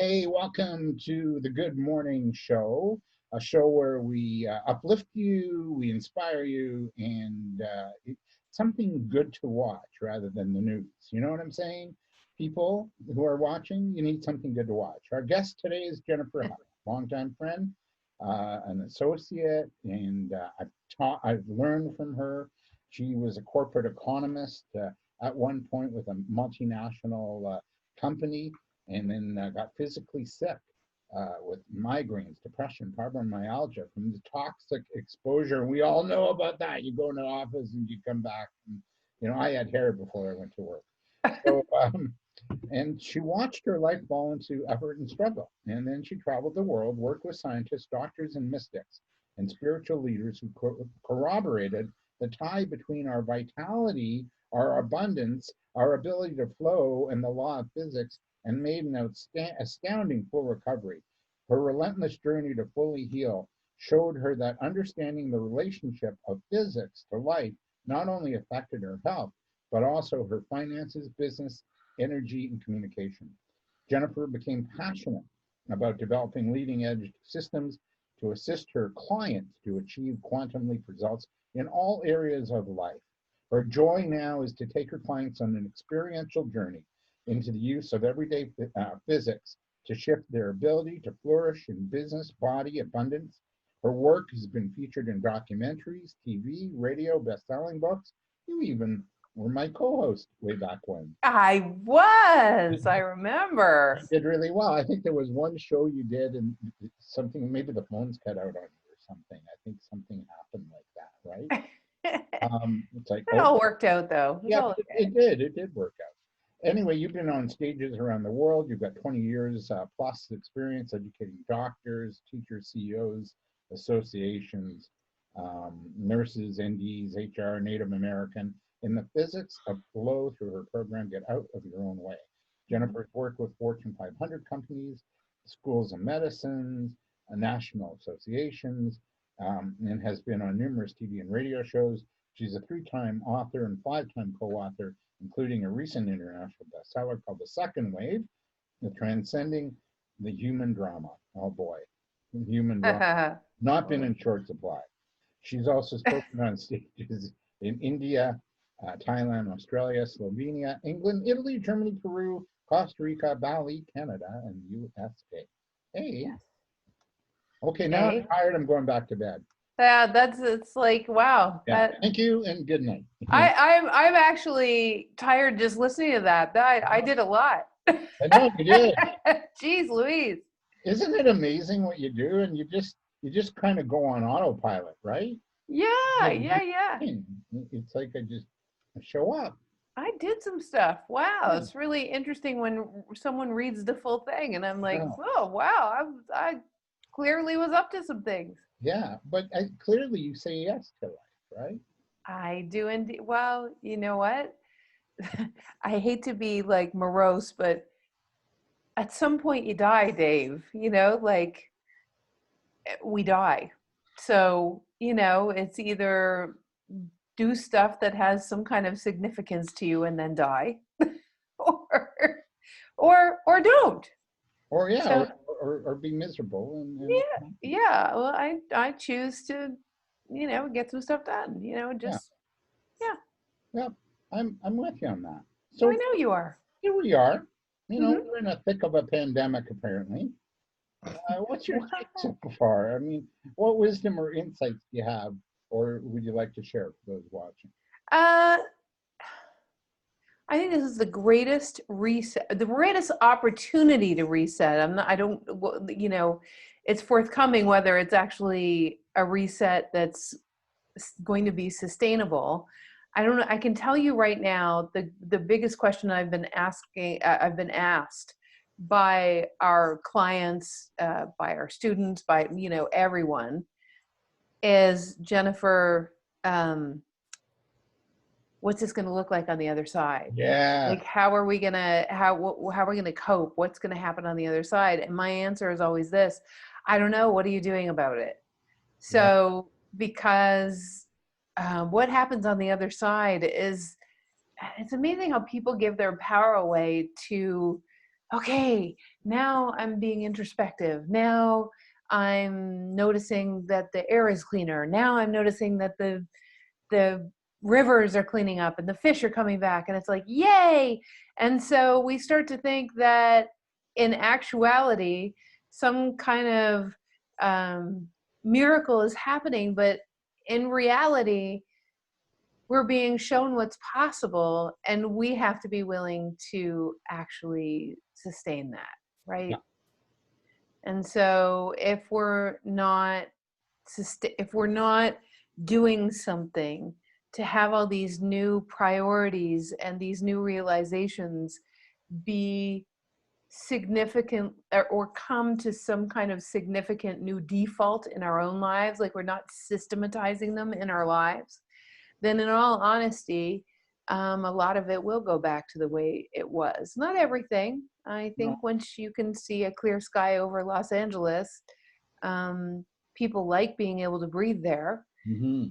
Hey, welcome to the Good Morning Show, a show where we uplift you, we inspire you, and something good to watch rather than the news. You know what I'm saying? People who are watching, you need something good to watch. Our guest today is Jennifer Hough, longtime friend, an associate, and I've learned from her. She was a corporate economist at one point with a multinational company and then got physically sick with migraines, depression, fibromyalgia from the toxic exposure. And we all know about that. You go in the office and you come back. And, I had hair before I went to work. So, and she watched her life fall into effort and struggle. And then she traveled the world, worked with scientists, doctors, and mystics, and spiritual leaders who corroborated the tie between our vitality, our abundance, our ability to flow, and the law of physics, and made an astounding full recovery. Her relentless journey to fully heal showed her that understanding the relationship of physics to life not only affected her health, but also her finances, business, energy, and communication. Jennifer became passionate about developing leading edge systems to assist her clients to achieve quantum leap results in all areas of life. Her joy now is to take her clients on an experiential journey into the use of everyday physics to shift their ability to flourish in business, body, abundance. Her work has been featured in documentaries, TV, radio, best-selling books. You even were my co-host way back when. I remember. You did really well. I think there was one show you did and something, maybe the phones cut out on you or something. I think something happened like that, right? It's like, It all worked out though. Yeah, it did work out. Anyway, you've been on stages around the world. You've got 20 years plus experience educating doctors, teachers, CEOs, associations, nurses, NDs, HR, Native American, in the physics of flow through her program, Get Out of Your Own Way. Jennifer's worked with Fortune 500 companies, schools of medicine, national associations, and has been on numerous TV and radio shows. She's a 3-time author and 5-time co-author, including a recent international bestseller called The Second Wave, The Transcending the Human Drama. Oh boy, human drama. Not been in short supply. She's also spoken on stages in India, Thailand, Australia, Slovenia, England, Italy, Germany, Peru, Costa Rica, Bali, Canada, and USA. Hey. Yes. Okay, now I'm tired. I'm going back to bed. Yeah, it's like, wow. Yeah. Thank you and good night. I'm actually tired just listening to that. I did a lot. I know you did. Jeez Louise. Isn't it amazing what you do? And you just kind of go on autopilot, right? Yeah. It's like I show up. I did some stuff. Wow, it's really interesting when someone reads the full thing, and I'm like, oh wow, I clearly was up to some things. Yeah, but clearly you say yes to life, right? I do indeed. Well, you know what? I hate to be like morose, but at some point you die, Dave. Like we die. So, it's either do stuff that has some kind of significance to you and then die, or don't. Or or be miserable and yeah. Well, I choose to, get some stuff done. Yeah, I'm with you on that. So I know you are. Here we are. We're in the thick of a pandemic apparently. What's your take so far? I mean, what wisdom or insights do you have, or would you like to share for those watching? I think this is the greatest reset, the greatest opportunity to reset. It's forthcoming whether it's actually a reset that's going to be sustainable. I don't know. I can tell you right now, the biggest question I've been asked by our clients, by our students, by, everyone is, Jennifer, what's this going to look like on the other side? Yeah. Like, how are we going to cope? What's going to happen on the other side? And my answer is always this: I don't know. What are you doing about it? So, because what happens on the other side is, it's amazing how people give their power away to okay, now I'm being introspective. Now I'm noticing that the air is cleaner. Now I'm noticing that the rivers are cleaning up and the fish are coming back, and it's like, yay. And so we start to think that in actuality some kind of miracle is happening, but in reality we're being shown what's possible, and we have to be willing to actually sustain that, Yeah. right? And so if we're not doing something to have all these new priorities and these new realizations be significant, or come to some kind of significant new default in our own lives, like we're not systematizing them in our lives, then in all honesty, a lot of it will go back to the way it was. Not everything. I No. think once you can see a clear sky over Los Angeles, people like being able to breathe there, Hmm.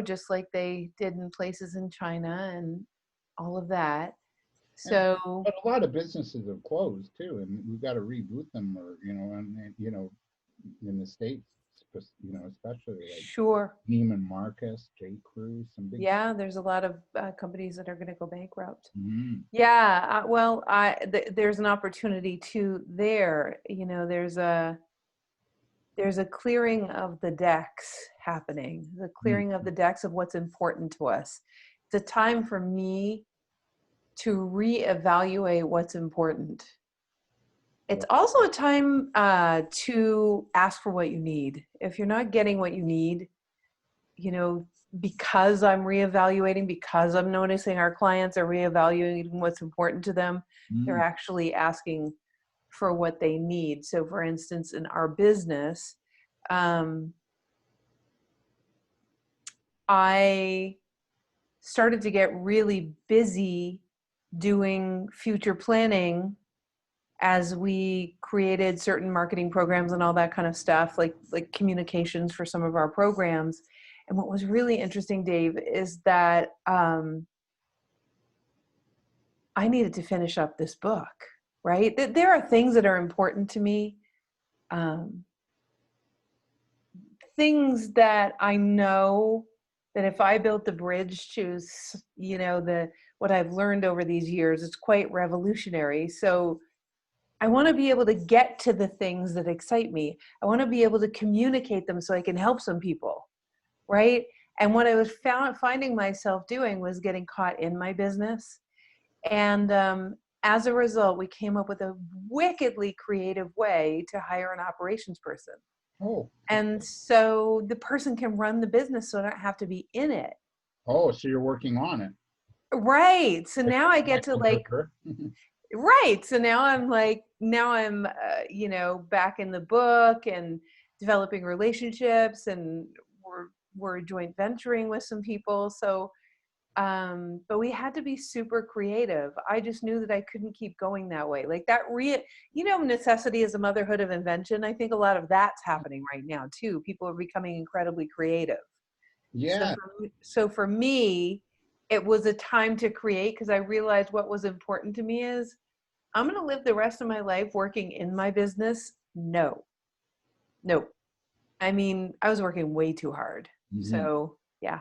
just like they did in places in China and all of that. And So, but a lot of businesses have closed too, and we've got to reboot them, or in the states, especially like sure. Neiman Marcus, J. Crew, some big. Yeah, there's a lot of companies that are going to go bankrupt. Mhm. Yeah, well, there's an opportunity too there. There's a clearing of the decks happening, the clearing of the decks of what's important to us. It's a time for me to reevaluate what's important. It's also a time to ask for what you need. If you're not getting what you need, you know, because I'm reevaluating, because I'm noticing our clients are reevaluating what's important to them, they're Mhm. actually asking for what they need. So, for instance, in our business, um, I started to get really busy doing future planning as we created certain marketing programs and all that kind of stuff, like communications for some of our programs. And what was really interesting, Dave, is that I needed to finish up this book, right? There are things that are important to me, um, things that I know that if I built the bridge to, the what I've learned over these years, it's quite revolutionary. So I want to be able to get to the things that excite me. I want to be able to communicate them so I can help some people, right? And what I was finding myself doing was getting caught in my business. And as a result, we came up with a wickedly creative way to hire an operations person. Oh, And so the person can run the business so I don't have to be in it. oh, so you're working on it. Right. So Like now I get to Michael like, Gerber. right. So now I'm, back in the book and developing relationships, and we're joint venturing with some people. So, but we had to be super creative. I just knew that I couldn't keep going that way. Like that necessity is a motherhood of invention. I think a lot of that's happening right now too. People are becoming incredibly creative. Yeah. So for me, it was a time to create, because I realized what was important to me is I'm going to live the rest of my life working in my business. No, no. I mean, I was working way too hard. Hmm. So yeah,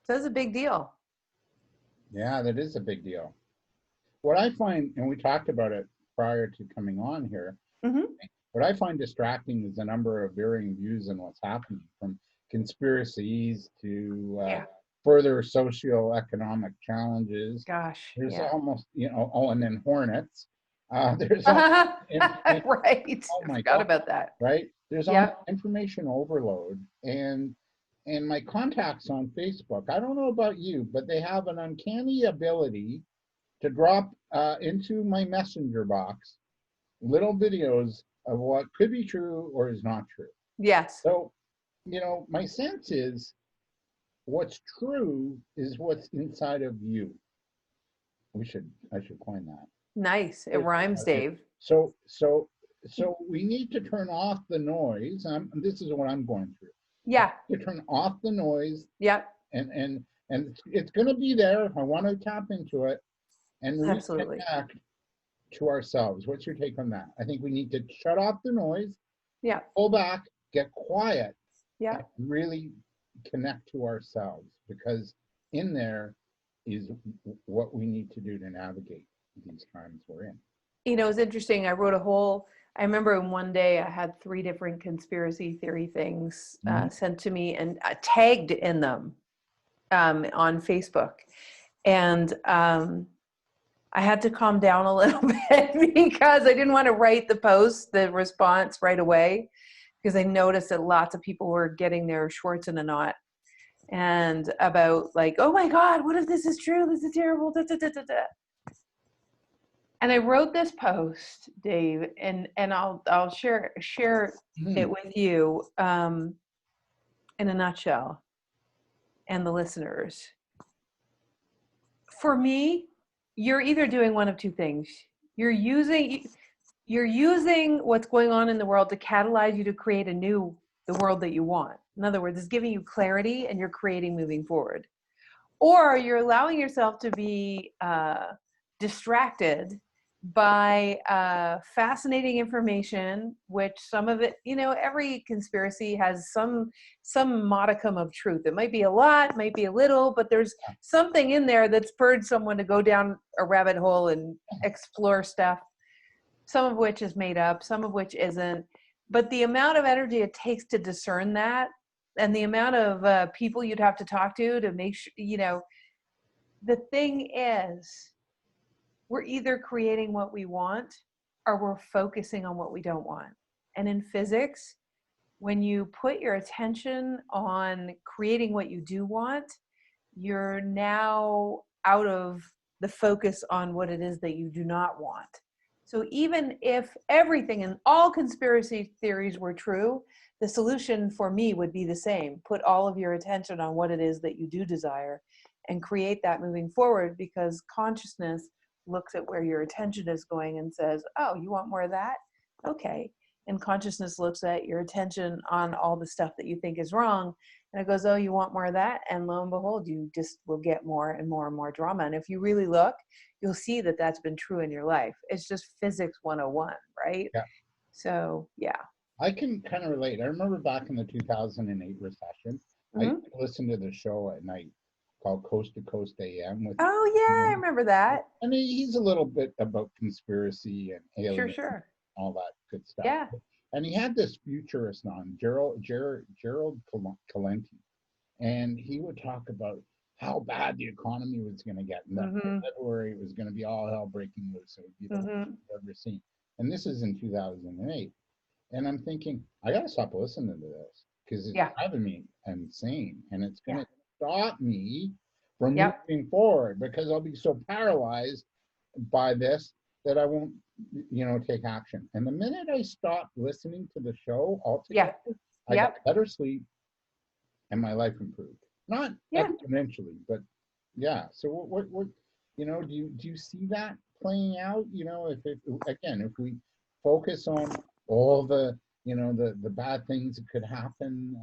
so it's a big deal. Yeah, that is a big deal. What I find, and we talked about it prior to coming on here, Hmm. what I find distracting is the number of varying views on what's happening, from conspiracies to Yeah. further socioeconomic challenges. Gosh. There's Yeah. almost, and then hornets. There's all, and Right. oh I my forgot God, about that. right? There's almost Yep. information overload, and my contacts on Facebook. I don't know about you, but they have an uncanny ability to drop into my messenger box little videos of what could be true or is not true. Yes. So, my sense is what's true is what's inside of you. I should coin that. Nice. It rhymes, It- Dave. So, so, so we need to turn off the noise. This is what I'm going through. Yeah. To turn off the noise, Yep. and it's going to be there if I want to tap into it and Absolutely. reconnect to ourselves. What's your take on that? I think we need to shut off the noise, Yeah. pull back, get quiet, Yeah. and really connect to ourselves, because in there is what we need to do to navigate these times we're in. You know, it's interesting. I remember in one day I had 3 different conspiracy theory things sent to me and tagged in them on Facebook. And I had to calm down a little bit because I didn't want to write the response right away, because I noticed that lots of people were getting their shorts in a knot and about like, oh my God, what if this is true? This is terrible. Da, da, da, da, da. And I wrote this post, Dave, and I'll share it with you in a nutshell and the listeners. For me, you're either doing one of 2 things. You're using what's going on in the world to catalyze you to create the world that you want. In other words, it's giving you clarity and you're creating moving forward. Or you're allowing yourself to be distracted by fascinating information, which some of it, every conspiracy has some modicum of truth. It might be a lot, might be a little, but there's something in there that's spurred someone to go down a rabbit hole and explore stuff, some of which is made up, some of which isn't. But the amount of energy it takes to discern that, and the amount of people you'd have to talk to make sure, the thing is, we're either creating what we want or we're focusing on what we don't want. And in physics, when you put your attention on creating what you do want, you're now out of the focus on what it is that you do not want. So even if everything and all conspiracy theories were true, the solution for me would be the same. Put all of your attention on what it is that you do desire and create that moving forward, because consciousness looks at where your attention is going and says, oh, you want more of that? Okay. And consciousness looks at your attention on all the stuff that you think is wrong, and it goes, oh, you want more of that? And lo and behold, you just will get more and more and more drama. And if you really look, you'll see that that's been true in your life. It's just physics 101, right? Yeah. So, yeah. I can kind of relate. I remember back in the 2008 recession, I listened to the show at night called Coast to Coast AM with. Oh, yeah, I remember that. And he's a little bit about conspiracy and aliens, Sure. all that good stuff. Yeah. And he had this futurist on, Gerald Calenti, and he would talk about how bad the economy was going to get, and that by February it was going to be all hell breaking loose. It would be the worst we've ever seen. And this is in 2008. And I'm thinking, I got to stop listening to this, because it's driving me insane, and it's going to stop me from moving forward, because I'll be so paralyzed by this that I won't, take action. And the minute I stopped listening to the show altogether, I got better sleep and my life improved. Not exponentially, but yeah. So what do you see that playing out? If we focus on all the the bad things that could happen,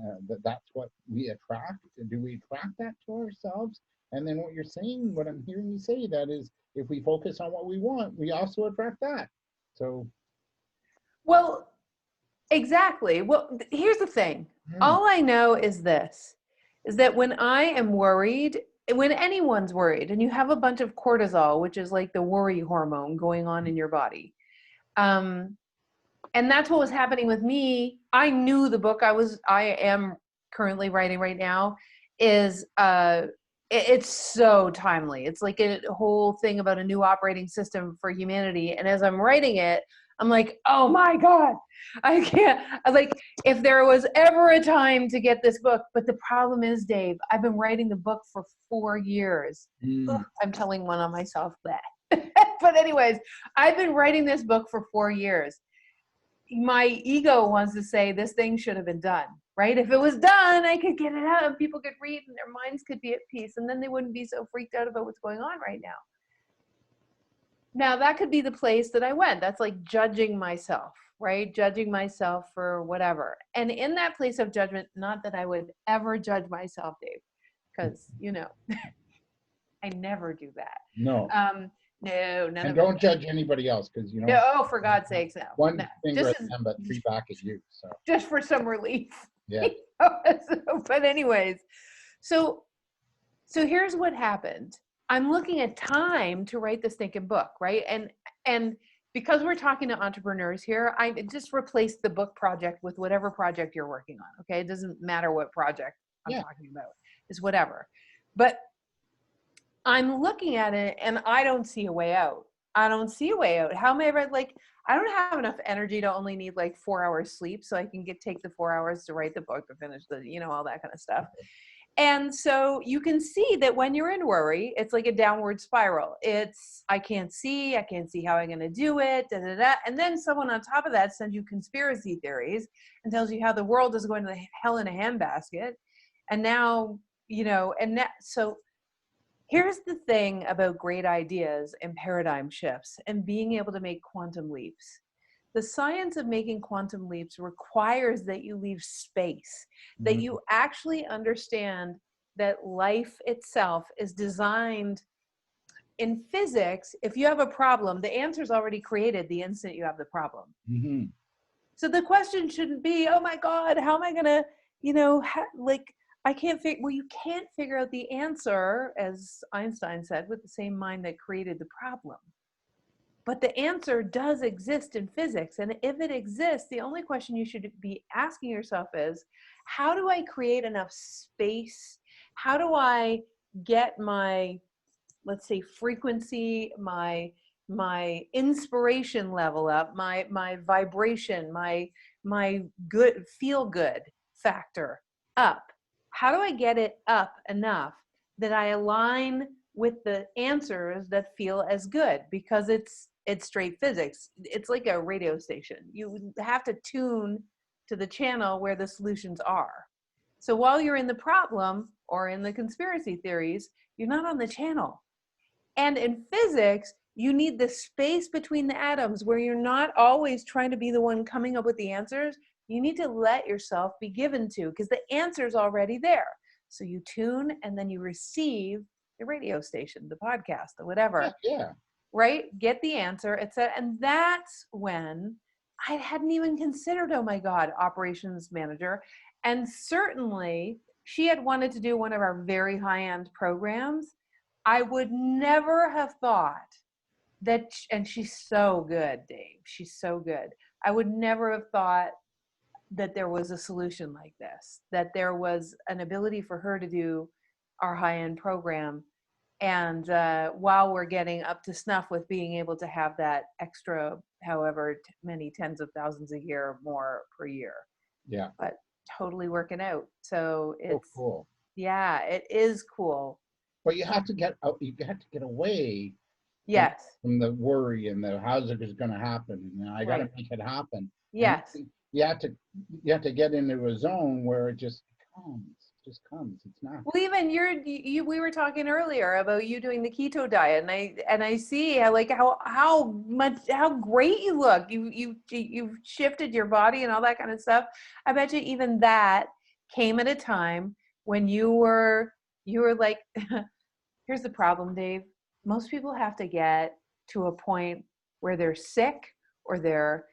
that's what we attract. Do we attract that to ourselves? And then what you're saying, what I'm hearing you say, that is, if we focus on what we want, we also attract that. So. Well, exactly. Well, here's the thing. All I know is this, is that when I am worried, when anyone's worried, and you have a bunch of cortisol, which is like the worry hormone going on in your body, and that's what was happening with me. I knew the book I am currently writing right now is it's so timely. It's like a whole thing about a new operating system for humanity. And as I'm writing it, I'm like, oh my God, I can't. I was like, if there was ever a time to get this book, but the problem is, Dave, I've been writing the book for 4 years. Ugh, I'm telling one on myself that. But anyways, I've been writing this book for 4 years. My ego wants to say this thing should have been done, right? If it was done, I could get it out and people could read and their minds could be at peace, and then they wouldn't be so freaked out about what's going on right now. Now, that could be the place that I went. That's like judging myself, right? Judging myself for whatever. And in that place of judgment, not that I would ever judge myself, Dave, because, I never do that. No. No, none And of it. don't judge anybody else, because No, oh, for God's sakes, no. one No. finger Just at them, but three back at you. So just for some relief. yeah. But anyways, so here's what happened. I'm looking at time to write this stinking book, right? And because we're talking to entrepreneurs here, I just replaced the book project with whatever project you're working on. Okay, it doesn't matter what project I'm talking about. It's whatever. But I'm looking at it and I don't see a way out. I don't see a way out. How am I ever like, I don't have enough energy to only need like 4 hours sleep so I can take the 4 hours to write the book, to finish the, all that kind of stuff. And so you can see that when you're in worry, it's like a downward spiral. It's, I can't see how I'm going to do it. Da, da, da. And then someone on top of that sends you conspiracy theories and tells you how the world is going to hell in a handbasket. And now, so here's the thing about great ideas and paradigm shifts and being able to make quantum leaps. The science of making quantum leaps requires that you leave space, that you actually understand that life itself is designed in physics. If you have a problem, the answer is already created the instant you have the problem. Mm-hmm. So the question shouldn't be, oh my God, how am I going to, I can't figure, well, you can't figure out the answer, as Einstein said, with the same mind that created the problem. But the answer does exist in physics. And if it exists, the only question you should be asking yourself is, how do I create enough space? How do I get my, let's say, frequency, my inspiration level up, my vibration, my good, feel good factor up? How do I get it up enough that I align with the answers that feel as good? Because it's straight physics. It's like a radio station. You have to tune to the channel where the solutions are. So while you're in the problem or in the conspiracy theories, you're not on the channel. And in physics, you need the space between the atoms where you're not always trying to be the one coming up with the answers. You need to let yourself be given to, because the answer's already there. So you tune and then you receive the radio station, the podcast, or whatever. Yeah. Right? Get the answer. And that's when I hadn't even considered, oh my God, operations manager. And certainly she had wanted to do one of our very high-end programs. I would never have thought that, and she's so good, Dave. She's so good. I would never have thought that there was a solution like this, that there was an ability for her to do our high-end program. And while we're getting up to snuff with being able to have that extra, however many tens of thousands a year more per year. Yeah. But totally working out. So it's, cool. Yeah, it is cool. But you have to get out. You have to get away. Yes. From the worry and the how's it is going to happen. I got to make it happen. Yes. And you have to get into a zone where it just comes. Just comes. It's not. Well, even we were talking earlier about you doing the keto diet, and I see how great you look. You've shifted your body and all that kind of stuff. I bet you even that came at a time when you were like, here's the problem, Dave. Most people have to get to a point where they're sick or they're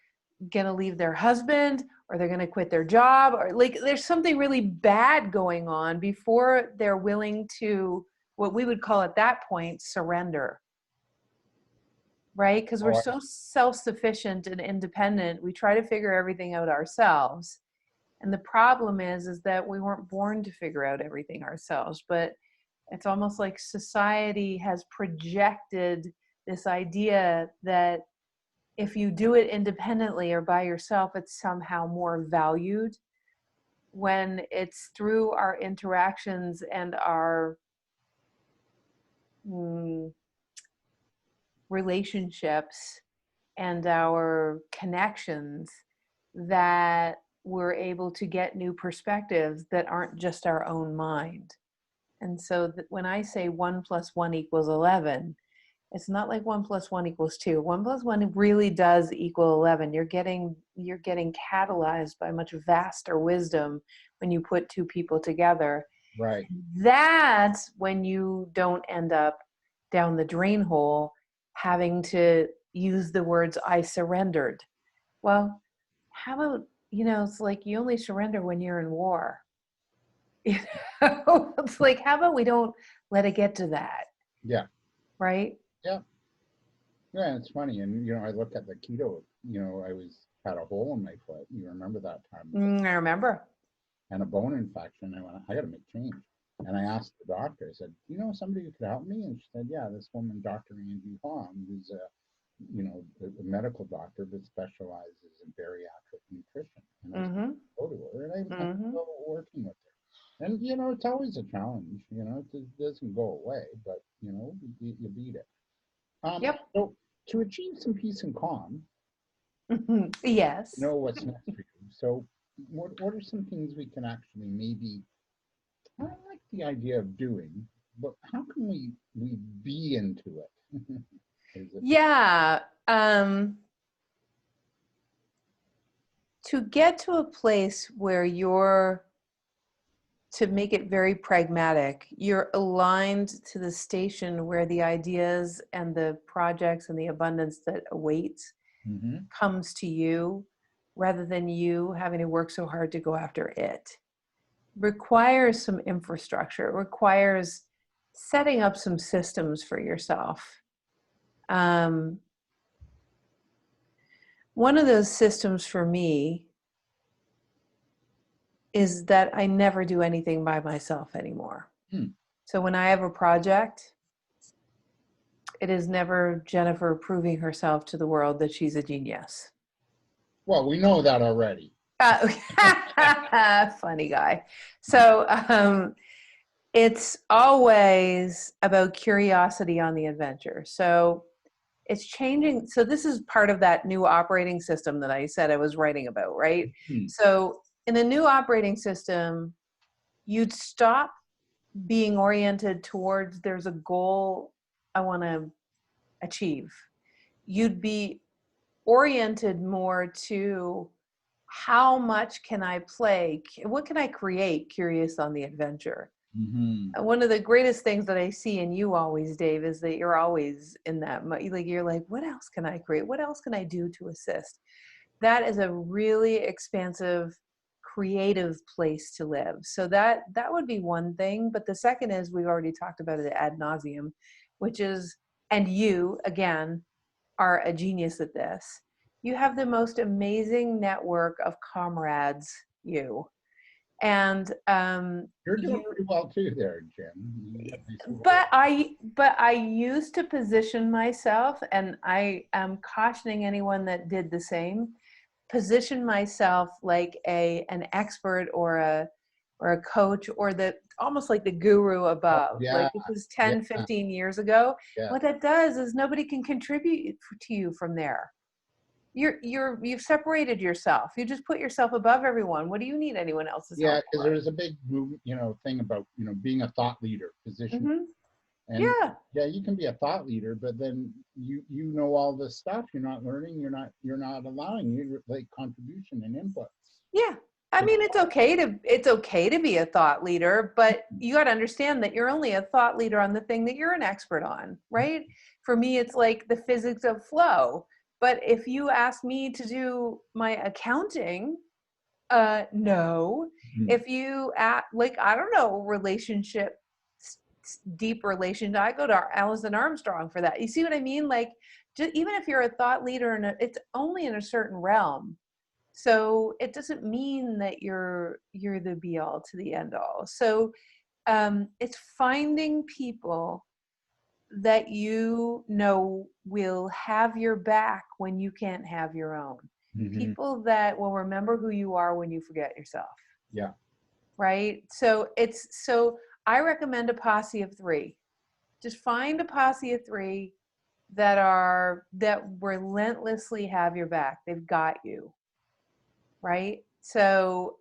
going to leave their husband or they're going to quit their job, or like there's something really bad going on before they're willing to, what we would call at that point, surrender. Right? Because we're so self-sufficient and independent. We try to figure everything out ourselves. And the problem is that we weren't born to figure out everything ourselves, but it's almost like society has projected this idea that if you do it independently or by yourself, it's somehow more valued, when it's through our interactions and our relationships and our connections that we're able to get new perspectives that aren't just our own mind. And so when I say 1 + 1 = 11, it's not like 1 + 1 = 2. 1 + 1 really does equal 11. You're getting catalyzed by much vaster wisdom when you put two people together. Right. That's when you don't end up down the drain hole having to use the words I surrendered. Well, how about, it's like you only surrender when you're in war. It's like, how about we don't let it get to that, Yeah. right? Yeah. Yeah. It's funny. And, I look at the keto, had a hole in my foot. You remember that time? I remember. And a bone infection. I went, I got to make change. And I asked the doctor, I said, do you know somebody who could help me? And she said, yeah, this woman, Dr. Angie Hong, who's a medical doctor that specializes in bariatric nutrition. And I said, Mm-hmm. go to her. And I'm Mm-hmm. still working with her. And, it's always a challenge. It doesn't go away, but, you beat it. Yep. So to achieve some peace and calm, Yes. know what's next for you. So what are some things we can actually maybe, I like the idea of doing, but how can we be into it? Is it Yeah. To get to a place where to make it very pragmatic, you're aligned to the station where the ideas and the projects and the abundance that awaits Mhm. comes to you rather than you having to work so hard to go after it. Requires some infrastructure, it requires setting up some systems for yourself. One of those systems for me is that I never do anything by myself anymore. Hmm. So when I have a project, it is never Jennifer proving herself to the world that she's a genius. Well, we know that already. Funny guy. So it's always about curiosity on the adventure. So it's changing. So this is part of that new operating system that I said I was writing about, right? Hmm. So in the new operating system, you'd stop being oriented towards there's a goal I want to achieve. You'd be oriented more to how much can I play? What can I create? Curious on the adventure. Mm-hmm. One of the greatest things that I see in you always, Dave, is that you're always in that, like, you're like, what else can I create? What else can I do to assist? That is a really expansive, creative place to live. So that would be one thing. But the second is, we've already talked about it ad nauseum, which is, and you, again, are a genius at this. You have the most amazing network of comrades, you. And You're doing you, pretty well too there, Jim. You got nice little- but I used to position myself, and I am cautioning anyone that did the same, position myself like an expert or a coach or the almost like the guru Oh, above. yeah, Like, this is yeah, 10, 15 years ago. yeah. What that does is nobody can contribute to you from there. You've separated yourself. You just put yourself above everyone. What do you need anyone else's Yeah, help because for? there's a big thing about being a thought leader position. Mm-hmm. And Yeah. yeah, you can be a thought leader, but then you know all this stuff. You're not learning. You're not allowing you like contribution and input. Yeah. I mean, it's okay to be a thought leader, but you got to understand that you're only a thought leader on the thing that you're an expert on, right? For me, it's like the physics of flow. But if you ask me to do my accounting, no. Mhm. If you like, I don't know, relationship, deep relation, I go to Alison Armstrong for that. You see what I mean? Like, just, even if you're a thought leader, it's only in a certain realm. So it doesn't mean that you're the be all to the end all. So it's finding people that will have your back when you can't have your own. Mhm. People that will remember who you are when you forget yourself. Yeah. Right? So I recommend a posse of 3. Just find a posse of 3 that relentlessly have your back. They've got you. Right? So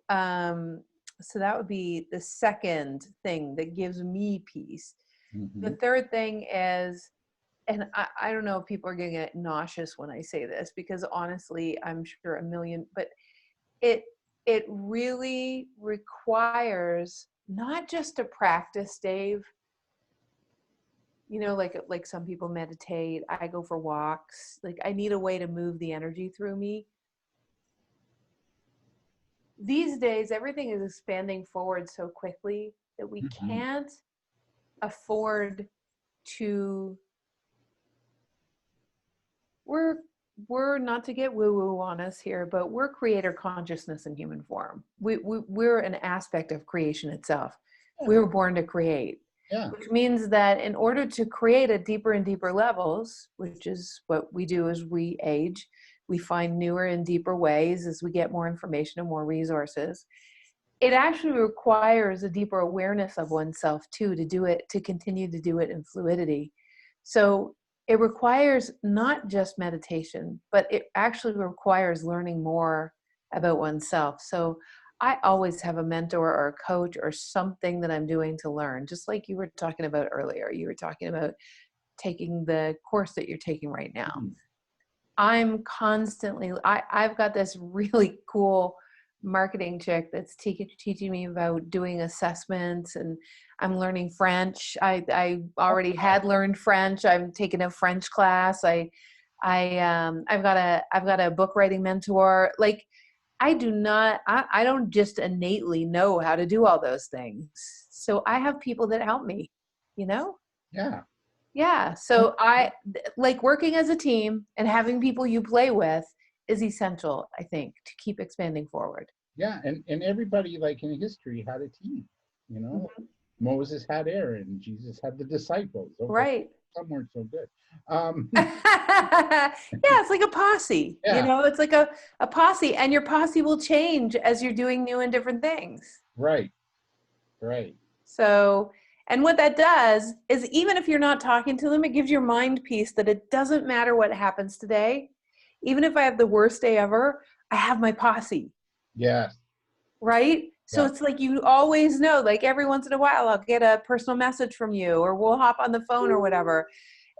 so that would be the second thing that gives me peace. The Mhm. third thing is, and I don't know if people are going to get nauseous when I say this, because honestly, I'm sure a million, but it really requires not just a practice, Dave, You know, like some people meditate. I go for walks. Like I need a way to move the energy through me. These days, everything is expanding forward so quickly that we Hmm. can't afford to. We're we're not to get woo woo on us here, but we're creator consciousness in human form. We're an aspect of creation itself. Yeah. We were born to create, Yeah. which means that in order to create at deeper and deeper levels, which is what we do as we age, we find newer and deeper ways as we get more information and more resources. It actually requires a deeper awareness of oneself too, to do it, to continue to do it in fluidity. So it requires not just meditation, but it actually requires learning more about oneself. So I always have a mentor or a coach or something that I'm doing to learn, just like you were talking about earlier. You were talking about taking the course that you're taking right now. Mhm. I'm constantly, I've got this really cool marketing chick that's teaching me about doing assessments, and I'm learning French. I already had learned French. I'm taking a French class. I've got a book writing mentor. Like I don't just innately know how to do all those things. So I have people that help me, you know? Yeah. Yeah. So like working as a team and having people you play with is essential, I think, to keep expanding forward. Yeah. And everybody, like in history, had a team. You know, Mhm. Moses had Aaron, Jesus had the disciples. Okay, Right. some weren't so good. Yeah, it's like a posse. You Yeah. know, it's like a posse, and your posse will change as you're doing new and different things. Right. Right. So, and what that does is even if you're not talking to them, it gives your mind peace that it doesn't matter what happens today. Even if I have the worst day ever, I have my posse. Yes. Right? So Yeah. it's like you always know, like every once in a while, I'll get a personal message from you, or we'll hop on the phone or whatever.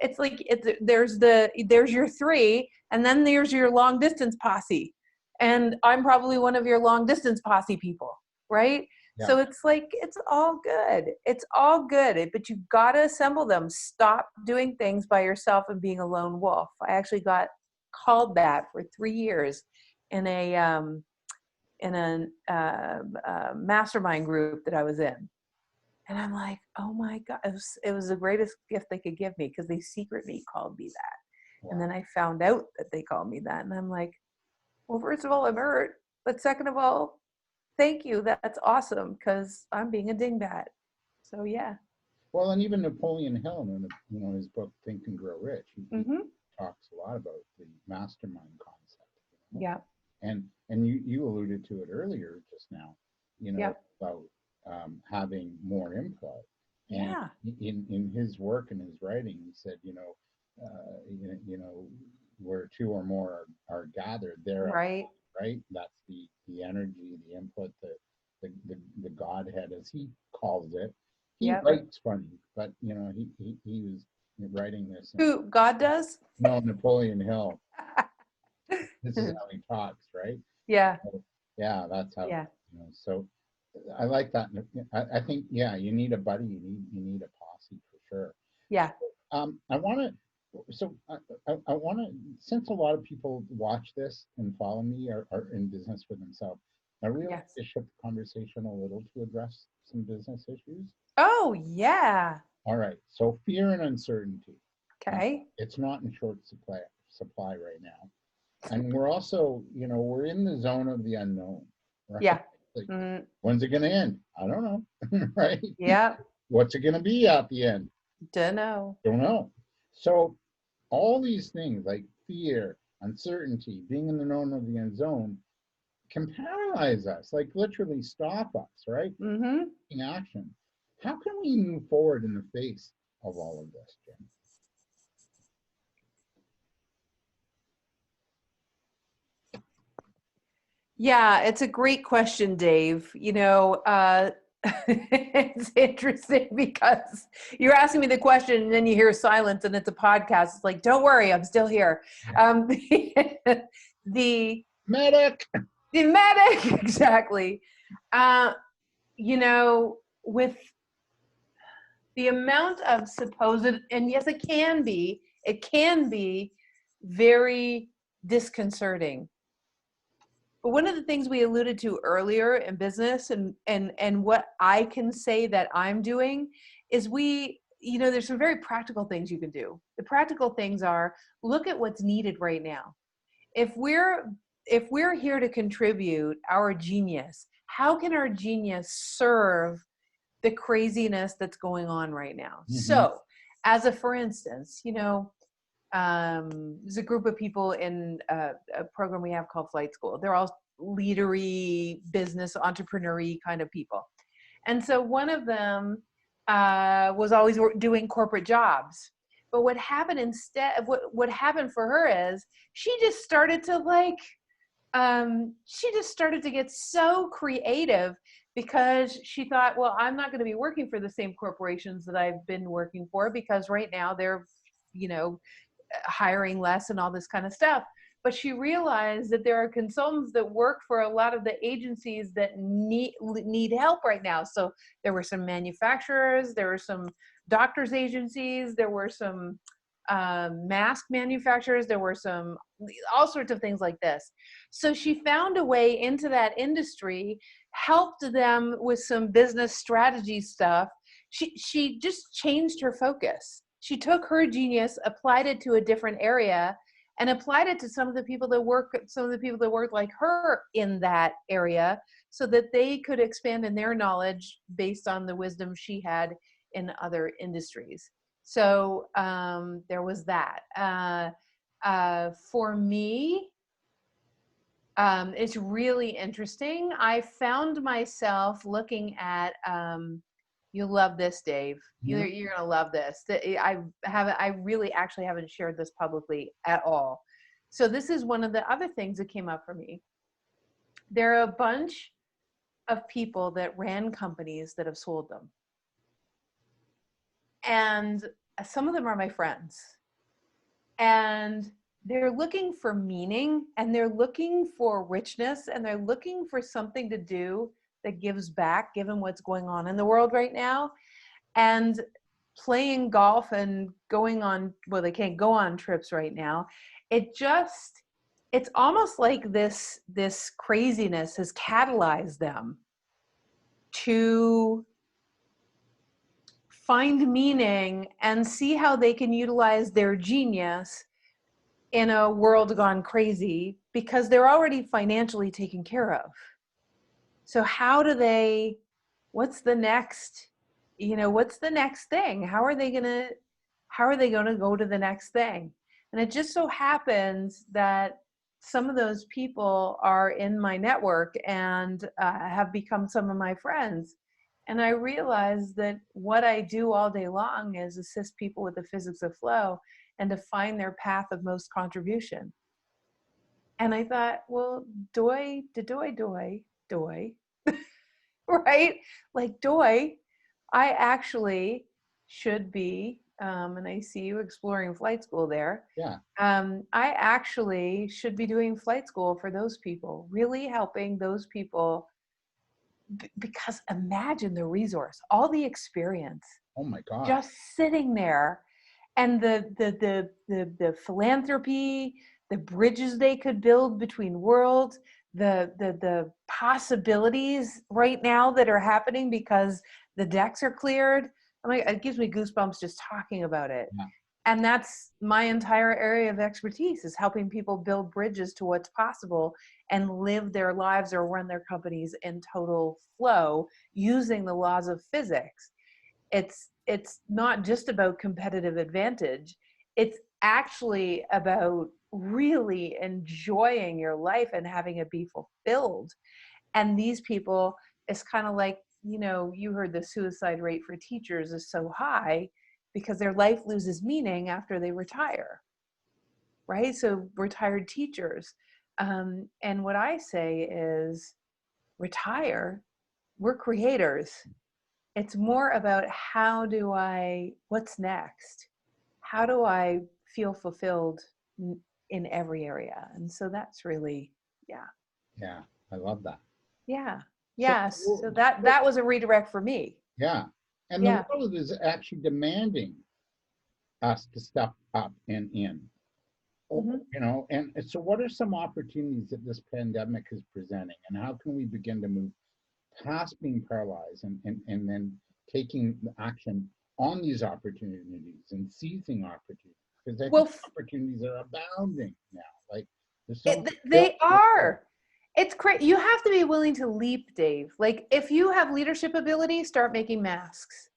It's like there's your three, and then there's your long distance posse, and I'm probably one of your long distance posse people, right? Yeah. So it's like it's all good. It's all good, but you got to assemble them. Stop doing things by yourself and being a lone wolf. I actually got called that for 3 years in a mastermind group that I was in. And I'm like, oh my God, it was the greatest gift they could give me because they secretly called me that. And Wow. then I found out that they called me that. And I'm like, well, first of all, I'm hurt. But second of all, thank you. That's awesome because I'm being a dingbat. So yeah. Well, and even Napoleon Hill, in his book Think and Grow Rich, he Mm-hmm. talks a lot about the mastermind concept. You know? Yeah. And you alluded to it earlier just now, Yeah. about having more input. And Yeah. in his work and his writing, he said, where two or more are gathered, there I Right. am, right? That's the energy, the input, the Godhead, as he calls it. He Yep. writes funny, but he was writing this. Who God does? No, Napoleon Hill. This is how he talks, right? Yeah. So, yeah, that's how. Yeah. So I like that. I think yeah, you need a buddy. You need a posse for sure. Yeah. I want to. So I want to. Since a lot of people watch this and follow me are in business for themselves, are we able Yes. to shift the conversation a little to address some business issues? Oh, yeah. All right. So fear and uncertainty. Okay. It's not in short supply right now. And we're also, we're in the zone of the unknown, right? Yeah. Like, Mm, when's it going to end? I don't know, right? yeah. What's it going to be at the end? Dunno. Don't know. So all these things like fear, uncertainty, being in the known of the unknown can paralyze us, like literally stop us, right? Mm-hmm. In action. How can we move forward in the face of all of this, Jim? Yeah, it's a great question, Dave. It's interesting because you're asking me the question and then you hear silence and it's a podcast. It's like, don't worry, I'm still here. Um, the Medic. the medic, exactly. Uh, with The amount of supposed, and yes, it can be very disconcerting. But one of the things we alluded to earlier in business, and what I can say that I'm doing is there's some very practical things you can do. The practical things are, look at what's needed right now. If we're here to contribute our genius, how can our genius serve the craziness that's going on right now? Mm-hmm. So, for instance, there's a group of people in a program we have called Flight School. They're all leadery, business, entrepreneur-y kind of people. And so one of them was always doing corporate jobs. But what happened instead, what happened for her is she just started to get so creative, because she thought, well, I'm not going to be working for the same corporations that I've been working for, because right now they're, hiring less and all this kind of stuff. But she realized that there are consultants that work for a lot of the agencies that need help right now. So there were some manufacturers, there were some doctors agencies, there were some mask manufacturers, there were some all sorts of things like this. So she found a way into that industry, helped them with some business strategy stuff. She just changed her focus. She took her genius, applied it to a different area, and applied it to some of the people that work like her in that area, so that they could expand in their knowledge based on the wisdom she had in other industries. So there was that. For me, it's really interesting. I found myself looking at, you'll love this, Dave. Mm-hmm. You're gonna love this. I really actually haven't shared this publicly at all. So this is one of the other things that came up for me. There are a bunch of people that ran companies that have sold them. And some of them are my friends. And they're looking for meaning, and they're looking for richness, and they're looking for something to do that gives back, given what's going on in the world right now. And playing golf and going on, well, they can't go on trips right now. It's almost like this craziness has catalyzed them to find meaning and see how they can utilize their genius in a world gone crazy, because they're already financially taken care of. So what's the next thing? How are they going to go to the next thing? And it just so happens that some of those people are in my network and have become some of my friends. And I realized that what I do all day long is assist people with the physics of flow and to find their path of most contribution. And I thought, well, doy, right? Like doy, I actually should be, and I see you exploring flight school there. Yeah. I actually should be doing flight school for those people, really helping those people, because imagine the resource, all the experience, Oh my God. just sitting there, and the philanthropy, the bridges they could build between worlds, the possibilities right now that are happening because the decks are cleared. I mean, it gives me goosebumps just talking about it. Yeah. And that's my entire area of expertise, is helping people build bridges to what's possible and live their lives or run their companies in total flow using the laws of physics. It's not just about competitive advantage. It's actually about really enjoying your life and having it be fulfilled. And these people, it's kind of like, you heard the suicide rate for teachers is so high because their life loses meaning after they retire, right? So retired teachers. And what I say is, retire. We're creators. It's more about what's next? How do I feel fulfilled in every area? And so that's really, yeah. Yeah. I love that. Yeah. So, Yes. So that was a redirect for me. yeah. And the Yeah. world is actually demanding us to step up and in. Hmm. And so what are some opportunities that this pandemic is presenting, and how can we begin to move past being paralyzed and then taking action on these opportunities and seizing opportunities? Because I think Well, opportunities are abounding now. Like there's so much built. they are. It's great. You have to be willing to leap, Dave. Like if you have leadership ability, start making masks.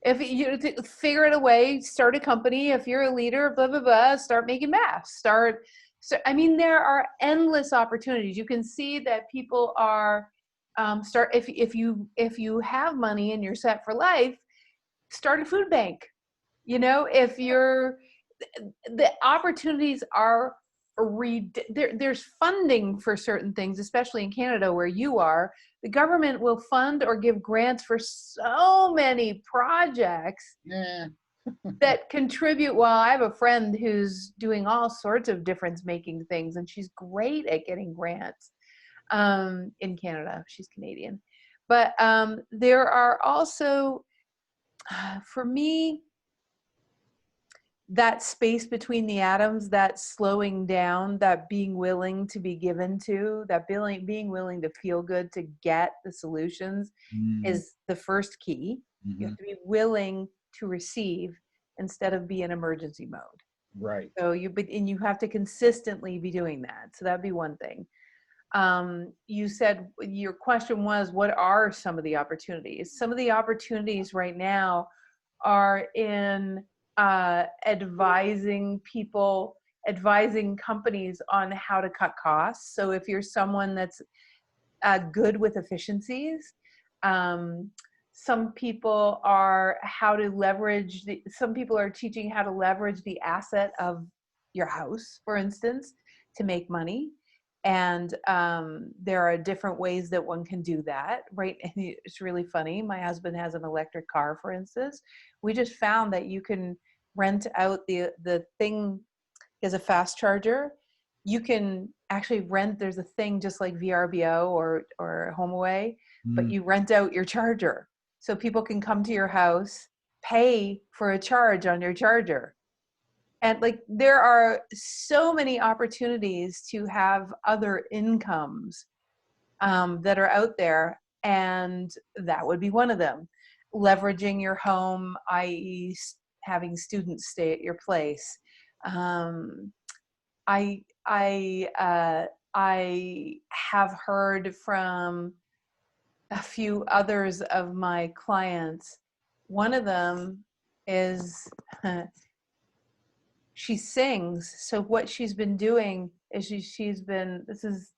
If you figure it a way, start a company. If you're a leader, blah blah blah, start making masks. So I mean, there are endless opportunities. You can see that people are start if you have money and you're set for life, start a food bank. If you're the opportunities are there's funding for certain things, especially in Canada where you are. The government will fund or give grants for so many projects Yeah. that contribute. Well, I have a friend who's doing all sorts of difference making things, and she's great at getting grants in Canada. She's Canadian. But there are also, for me, that space between the atoms, that slowing down, that being willing to be given to, that being willing to feel good to get the solutions Mm, is the first key. You hmm. have to be willing to receive instead of be in emergency mode. Right. So and you have to consistently be doing that. So that'd be one thing. You said your question was, what are some of the opportunities? Some of the opportunities right now are in advising companies on how to cut costs. So if you're someone that's good with efficiencies, um, some people are some people are teaching how to leverage the asset of your house, for instance, to make money. And there are different ways that one can do that, right? And it's really funny. My husband has an electric car, for instance. We just found that you can rent out the thing as a fast charger. You can actually rent. There's a thing just like VRBO or HomeAway, but Mm, you rent out your charger, so people can come to your house, pay for a charge on your charger. And like there are so many opportunities to have other incomes that are out there, and that would be one of them. Leveraging your home, i.e., having students stay at your place. Um, I have heard from a few others of my clients. One of them is she sings. So what she's been doing is she's been, this is,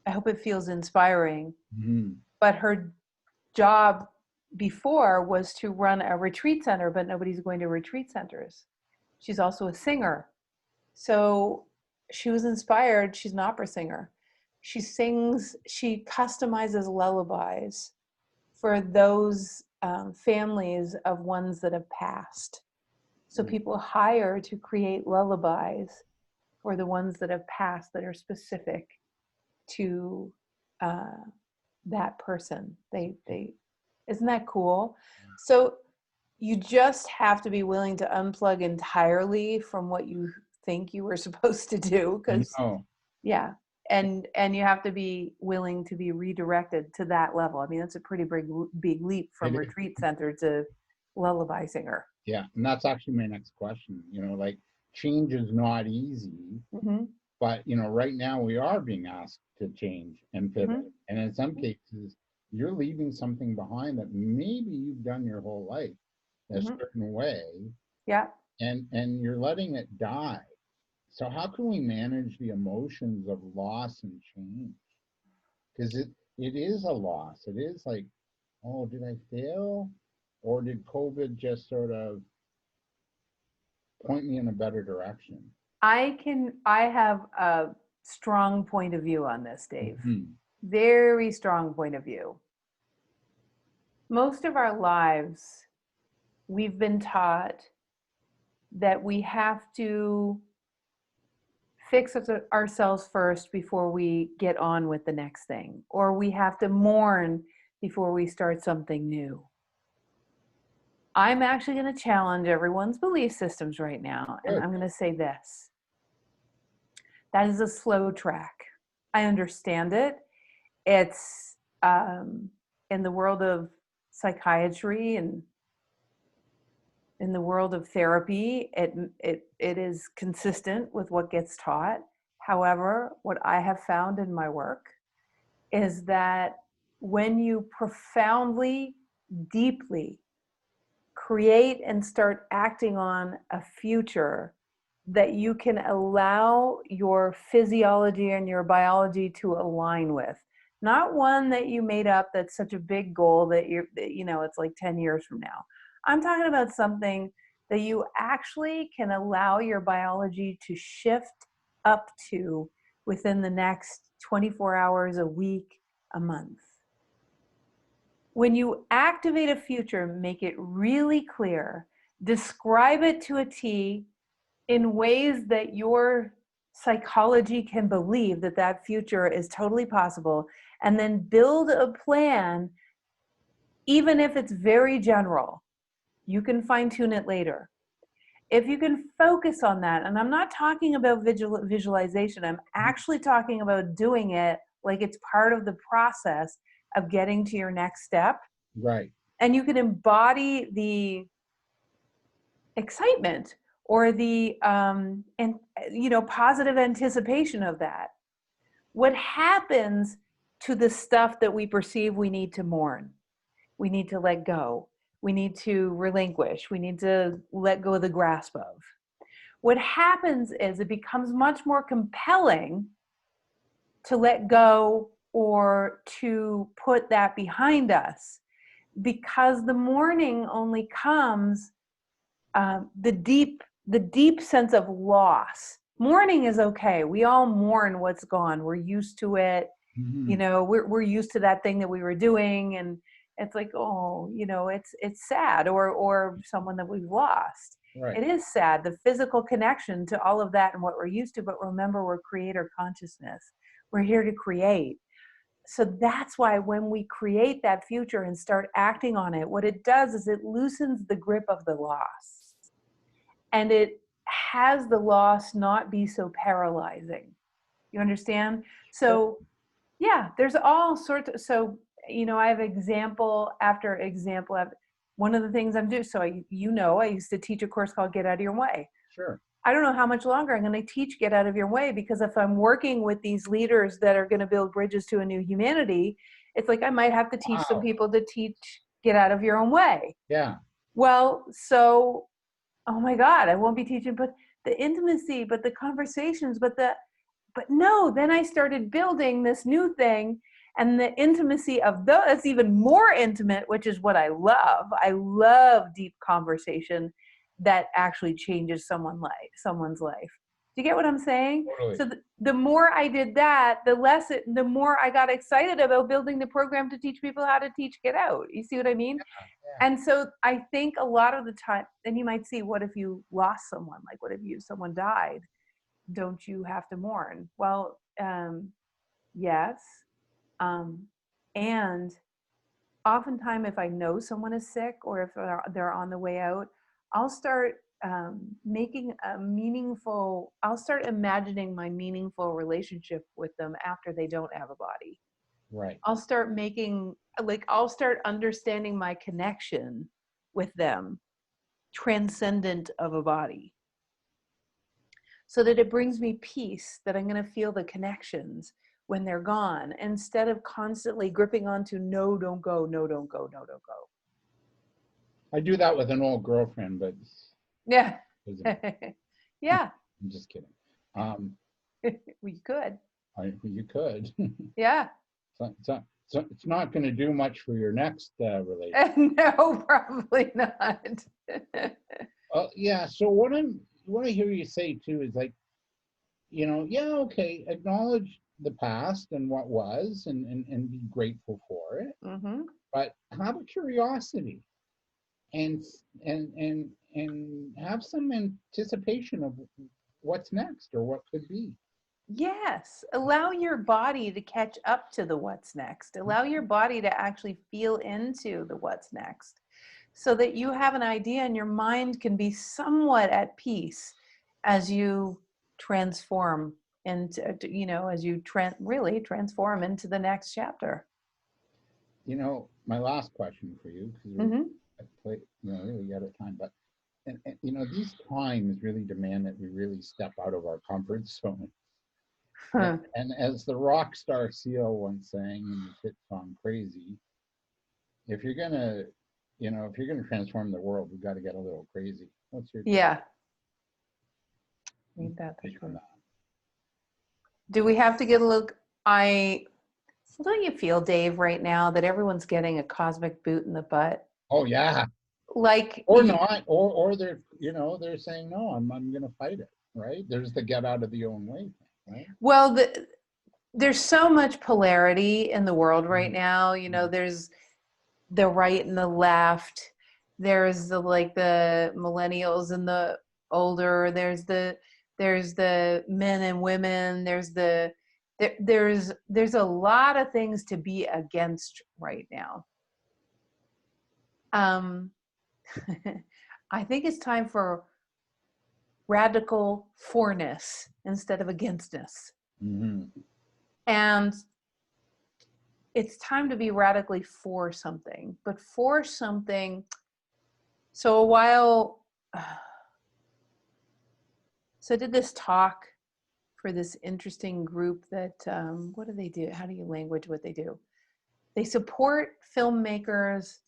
I hope it feels inspiring, mm, but her job before was to run a retreat center, but nobody's going to retreat centers. She's also a singer. So she was inspired. She's an opera singer. She sings, she customizes lullabies for those families of ones that have passed. So mm. people hire to create lullabies for the ones that have passed that are specific to uh, that person. They isn't that cool? So you just have to be willing to unplug entirely from what you think you were supposed to do, I because know. yeah, and you have to be willing to be redirected to that level. I mean, that's a pretty big leap from It is. retreat center to lullaby singer. Yeah. And that's actually my next question. Like change is not easy, Mm-hmm. but right now we are being asked to change and pivot. Mm-hmm. And in some cases, you're leaving something behind that maybe you've done your whole life a Mm-hmm. certain way, Yeah. and you're letting it die. So how can we manage the emotions of loss and change? Because it is a loss. It is like, oh, did I fail? Or did COVID just sort of point me in a better direction? I have a strong point of view on this, Dave. Hmm. Very strong point of view. Most of our lives, we've been taught that we have to fix ourselves first before we get on with the next thing, or we have to mourn before we start something new. I'm actually going to challenge everyone's belief systems right now. And Good. I'm going to say this. That is a slow track. I understand it. It's in the world of psychiatry and in the world of therapy, it is consistent with what gets taught. However, what I have found in my work is that when you profoundly, deeply create and start acting on a future that you can allow your physiology and your biology to align with, not one that you made up that's such a big goal that it's like 10 years from now. I'm talking about something that you actually can allow your biology to shift up to within the next 24 hours, a week, a month. When you activate a future, make it really clear, describe it to a T in ways that your psychology can believe that that future is totally possible, and then build a plan, even if it's very general. You can fine tune it later. If you can focus on that, and I'm not talking about visualization, I'm actually talking about doing it like it's part of the process of getting to your next step. Right. And you can embody the excitement or the positive anticipation of that. What happens to the stuff that we perceive we need to mourn, we need to let go, we need to relinquish, we need to let go of the grasp of? What happens is it becomes much more compelling to let go or to put that behind us, because the mourning only comes the deep sense of loss. Mourning is okay. We all mourn what's gone. We're used to it. Mm-hmm. We're used to that thing that we were doing, and it's like, oh, it's sad, or someone that we've lost. Right. It is sad, the physical connection to all of that and what we're used to. But remember, we're creator consciousness. We're here to create. So that's why when we create that future and start acting on it, what it does is it loosens the grip of the loss. And it has the loss not be so paralyzing. You understand? So yeah, there's all sorts of, I have example after example. One of the things I'm doing, I used to teach a course called Get Out of Your Way. Sure. I don't know how much longer I'm going to teach Get Out of Your Way, because if I'm working with these leaders that are going to build bridges to a new humanity, it's like I might have to teach some people to teach Get Out of Your Own Way. Yeah. Well, oh my God, I won't be teaching, but the intimacy, but the conversations, but no, then I started building this new thing, and the intimacy of that's even more intimate, which is what I love. I love deep conversation that actually changes someone's life. Do you get what I'm saying? Totally. So the more I did that, the more I got excited about building the program to teach people how to teach Get Out. You see what I mean? Yeah. And so I think a lot of the time, then you might see, what if you lost someone? Like, what if someone died? Don't you have to mourn? Well, yes. And oftentimes, if I know someone is sick, or if they're on the way out, I'll start I'll start imagining my meaningful relationship with them after they don't have a body. Right. I'll start understanding my connection with them, transcendent of a body, so that it brings me peace, that I'm going to feel the connections when they're gone, instead of constantly gripping onto, no, don't go, no, don't go, no, don't go. I do that with an old girlfriend, but Yeah. Yeah. I'm just kidding. We could. You could. Yeah. So it's not going to do much for your next relationship. No, probably not. Yeah. So what I hear you say too is like, okay, acknowledge the past and what was, and be grateful for it. Mm-hmm. But have a curiosity, and have some anticipation of what's next or what could be. Yes. Allow your body to catch up to the what's next. Allow your body to actually feel into the what's next. so that you have an idea and your mind can be somewhat at peace as you transform into, as you really transform into the next chapter. My last question for you, because Mm-hmm. really got of time, but these times really demand that we really step out of our comfort zone. And as the rock star seal once sang in his hit song "Crazy," if you're gonna, transform the world, we've got to get a little crazy. What's your Yeah. take on that? Do we have to get a look? Don't you feel, Dave, right now that everyone's getting a cosmic boot in the butt? Oh yeah. Like, Or not, or they're saying no, I'm gonna fight it, right? There's the get out of the own way thing, right? well, there's so much polarity in the world right now. There's the right and the left. There's the millennials and the older. There's the men and women. There's a lot of things to be against right now. I think it's time for radical forness instead of againstness. Mm-hmm. And it's time to be radically for something, but for something. So I did this talk for this interesting group that, what do they do? How do you language what they do? They support filmmakers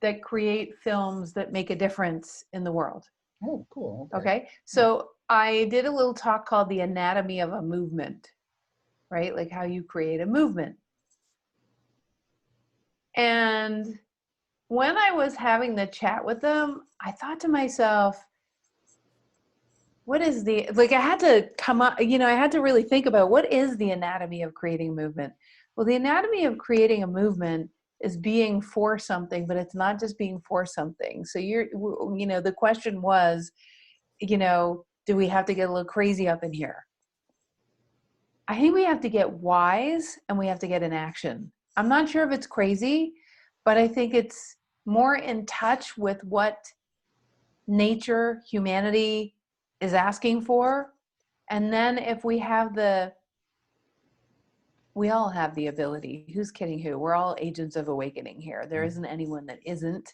that create films that make a difference in the world. Oh, cool. Okay. So I did a little talk called The Anatomy of a Movement, right? Like how you create a movement. And when I was having the chat with them, I thought to myself, what is I had to come up, I had to really think about what is the anatomy of creating a movement? Well, the anatomy of creating a movement is being for something, but it's not just being for something. So the question was, do we have to get a little crazy up in here? I think we have to get wise and we have to get in action. I'm not sure if it's crazy, but I think it's more in touch with what nature, humanity is asking for. And then if we all have the ability. Who's kidding who? We're all agents of awakening here. There isn't anyone that isn't.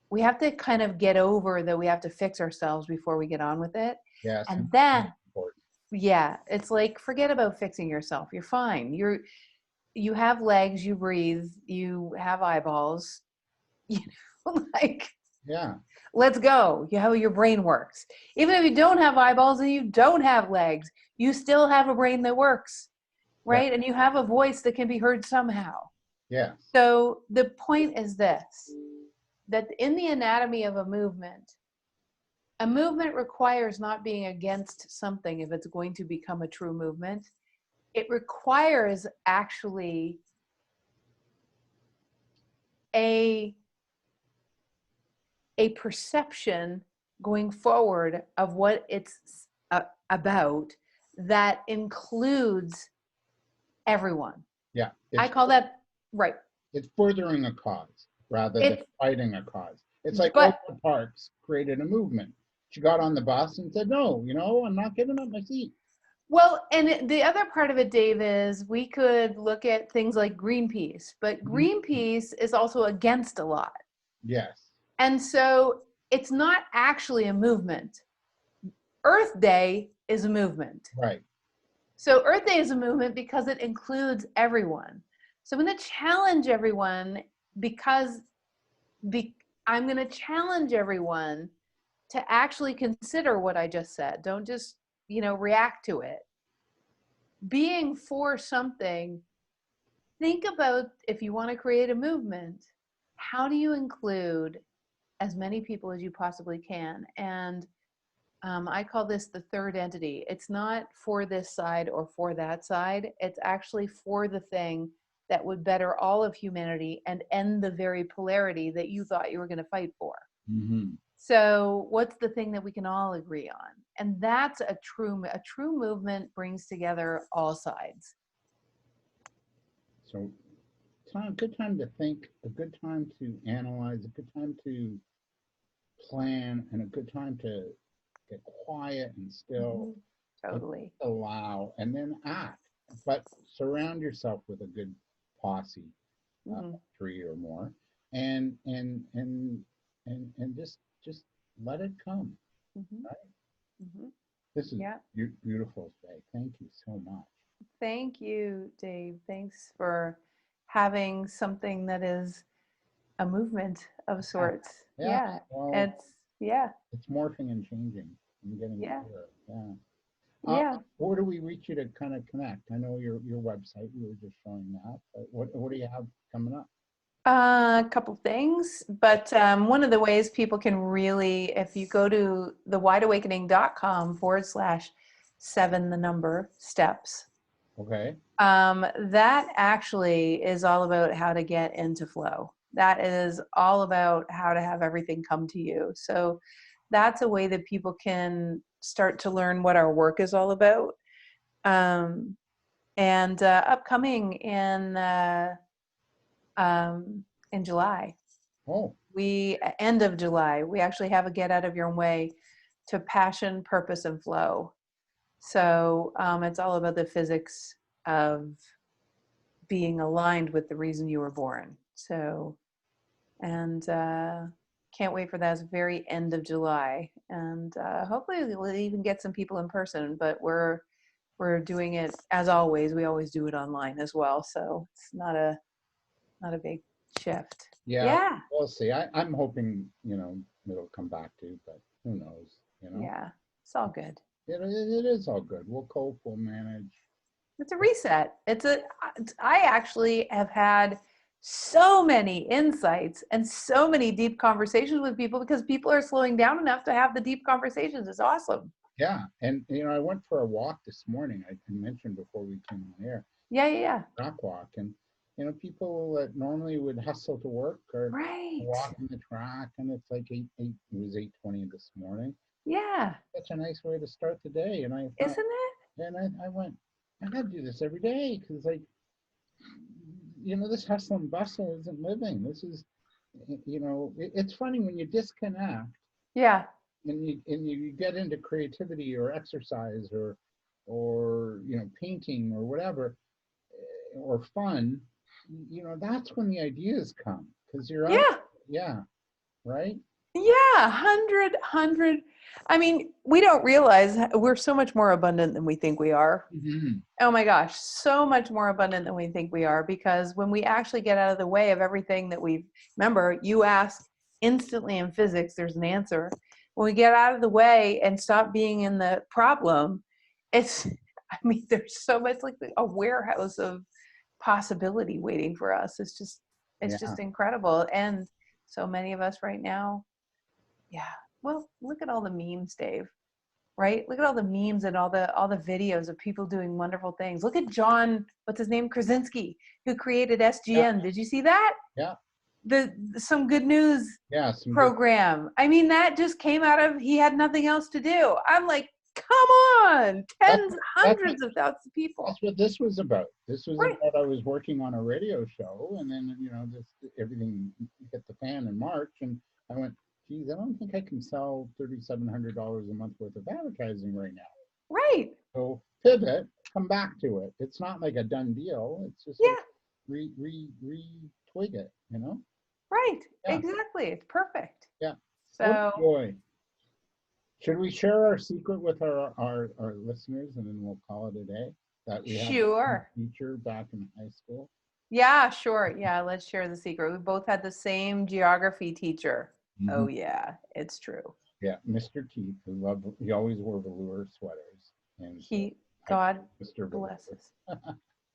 We have to kind of get over that we have to fix ourselves before we get on with it. Yes. And then, yeah, it's like, forget about fixing yourself. You're fine. You have legs, you breathe, you have eyeballs, yeah. Let's go. How your brain works. Even if you don't have eyeballs and you don't have legs, you still have a brain that works, right? Yeah. And you have a voice that can be heard somehow. Yeah. So the point is this, that in the anatomy of a movement requires not being against something if it's going to become a true movement. It requires actually a perception going forward of what it's about that includes everyone. Yeah. I call that, right. It's furthering a cause rather than fighting a cause. It's like Rosa Parks created a movement. She got on the bus and said, no, I'm not giving up my seat. Well, and the other part of it, Dave, is we could look at things like Greenpeace, but Greenpeace is also against a lot. Yes. And so it's not actually a movement. Earth Day is a movement. Right. So Earth Day is a movement because it includes everyone. So I'm going to challenge everyone because I'm going to challenge everyone to actually consider what I just said. Don't just, react to it. Being for something, think about, if you want to create a movement, how do you include as many people as you possibly can? And I call this the third entity. It's not for this side or for that side. It's actually for the thing that would better all of humanity and end the very polarity that you thought you were going to fight for. Mm-hmm. So what's the thing that we can all agree on? And that's a true movement brings together all sides. So good time to think, a good time to analyze, a good time to plan, and a good time to get quiet and still Hmm. and Totally. allow and then act. But surround yourself with a good posse, Hmm. three or more, and and just let it come. Hmm. Right? Hmm. This is Yeah. beautiful, Faye. Thank you so much. Thank you, Dave. Thanks for having something that is a movement of Yeah, sorts. yeah. Yeah. Well, Yeah. it's morphing and changing. I'm getting Yeah. clearer. Yeah. Yeah. Where do we reach you to kind of connect? I know your website. We were just showing that. But what do you have coming up? A couple things, but one of the ways people can really, if you go to thewideawakening.com/7, the number steps, Okay. that actually is all about how to get into flow. That is all about how to have everything come to you. So that's a way that people can start to learn what our work is all about. Um, and upcoming um, in July, Oh, we end of July, we actually have a get out of your own way to passion, purpose, and flow. So it's all about the physics of being aligned with the reason you were born. So, and can't wait for that. It's very end of July, and hopefully we'll even get some people in person. But we're doing it as always. We always do it online as well, so it's not a big shift. yeah. Yeah, We'll see. I'm hoping it'll come back to, but who knows? yeah, it's all good. It is all good. We'll cope. We'll manage. It's a reset. I actually have had so many insights and so many deep conversations with people because people are slowing down enough to have the deep conversations. It's awesome. Yeah, and I went for a walk this morning. I mentioned before we came on air, Yeah, yeah, yeah. track walk, and people that normally would hustle to work are Right. walking the track, and it's like eight. It was 8:20 this morning. Yeah. Such a nice way to start the day, and I thought, Isn't it? and I went, I got to do this every day because like this hustle and bustle isn't living. This is it's funny when you disconnect Yeah. and you get into creativity or exercise or painting or whatever or fun, that's when the ideas come because you're out. Yeah. Yeah, right. Yeah. Hundred. I mean, we don't realize we're so much more abundant than we think we are. Hmm. Oh my gosh, so much more abundant than we think we are, because when we actually get out of the way of everything that we remember, you ask instantly in physics, there's an answer. When we get out of the way and stop being in the problem, it's, I mean, there's so much like a warehouse of possibility waiting for us. It's Yeah, just incredible. And so many of us right now, yeah. Well, look at all the memes, Dave, right? Look at all the memes and all the videos of people doing wonderful things. Look at John, what's his name, Krasinski, who created yeah, SGN. Did you see that? yeah, The Some good news yeah. Some good. program. I mean, that just came out of he had nothing else to do. I'm like, come on, That's tens, that's hundreds of thousands of people. that's what this was about. This was Right. about I was working on a radio show, and then just everything hit the fan in March, and I went, geez, I don't think I can sell $3,700 a month worth of advertising right now. Right. So pivot, come back to it. It's not like a done deal. It's just like Yeah. re twig it. Right. Yeah, Exactly. It's perfect. yeah. What So a joy. Should we share our secret with our listeners, and then we'll call it a day? That we had a sure. teacher back in high school. Yeah, sure. Yeah, let's share the secret. We both had the same geography teacher. Hmm. Oh yeah, it's true. Yeah, Mr. Keith, he always wore velour sweaters, and so He, I call God him Mr. Velour.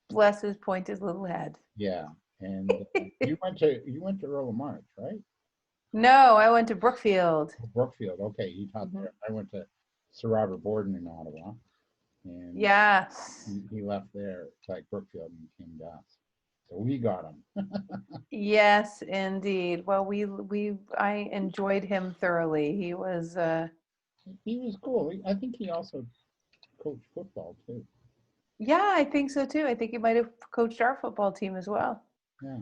bless his pointed little head. Yeah, and you went to Earl of March, right? No, I went to Brookfield. Brookfield. Okay, he taught Mhm. there. I went to Sir Robert Borden in Ottawa, and Yes. he left there, like Brookfield, and came to us. So we got him. Yes, indeed. Well, I enjoyed him thoroughly. He was He was cool. I think he also coached football too. yeah, I think so too. I think he might have coached our football team as well. Yeah.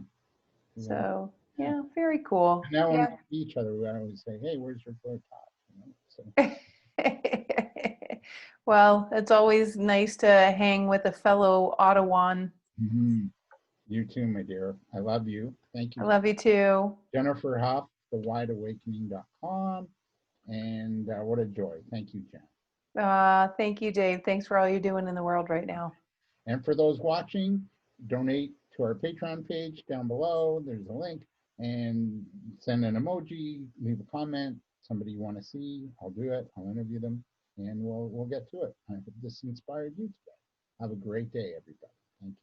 Yeah. So Yeah. yeah, very cool. And now when we Yeah. see each other, we always say, "Hey, where's your photo top?" You know? So, Well, it's always nice to hang with a fellow Ottawan. mhm. You too, my dear. I love you. Thank I you, love you too. Jennifer Huff, thewideawakening.com. And what a joy. Thank you, Jen. Thank you, Dave. Thanks for all you're doing in the world right now. And for those watching, donate to our Patreon page down below. There's a link, and send an emoji, leave a comment, somebody you want to see. I'll do it. I'll interview them, and we'll get to it. I hope this inspired you today. Have a great day, everybody. Thank you.